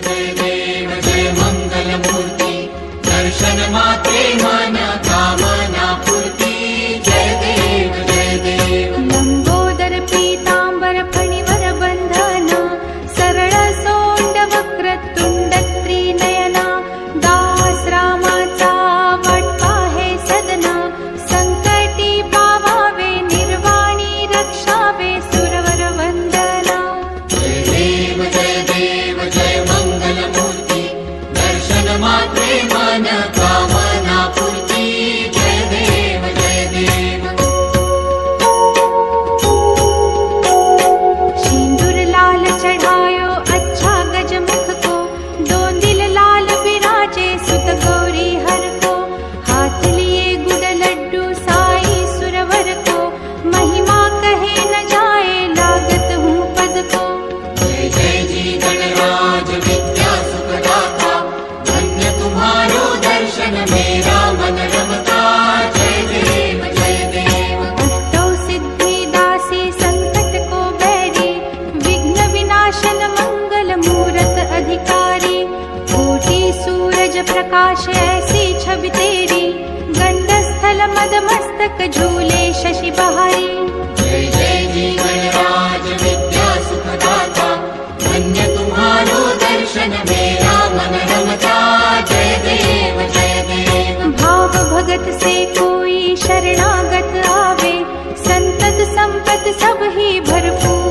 देव जय मंगल मूर्ति दर्शन मात्रे मन कामना पूर्ति जय देव जय देव लंबोदर पीतांबर फणिवर बंधन सरळ सोंड वक्रतुंड त्रिनयना दास रामाचा वाटपा हे सदना संकटी पावावे निर्वाणी रक्षावे सुरवर वंदना जय देव जय मंगल मूर्ति दर्शन मात्रे मन कामना पूर्ति जय देव जय देव सिंदूर लाल चढ़ायो अच्छा गजमुख को दो दिल लाल विराजे सुत गौरी हर को हाथ लिए गुड़ लड्डू साई सुरवर को महिमा कहे न जाए लागत हूँ पद को जय जय जी गणराज विद्या सुखदाता धन्य तुम्हारो दर्शन मेरा मन रमता जय देव जय देव अष्टौ सिद्धि दासी संकट को बैरी विघ्न विनाशन मंगल मूरत अधिकारी कोटि सूरज प्रकाश ऐसी छवि तेरी गंडस्थल मद मस्तक झूले शशि बहारी जय जय जी गणराज विद्या सुखदाता धन्य तुम्हारो दर्शन मेरा मन रमता जय देव जय देव भाव भगत से कोई शरणागत आवे संतत संपत सब ही भरपूर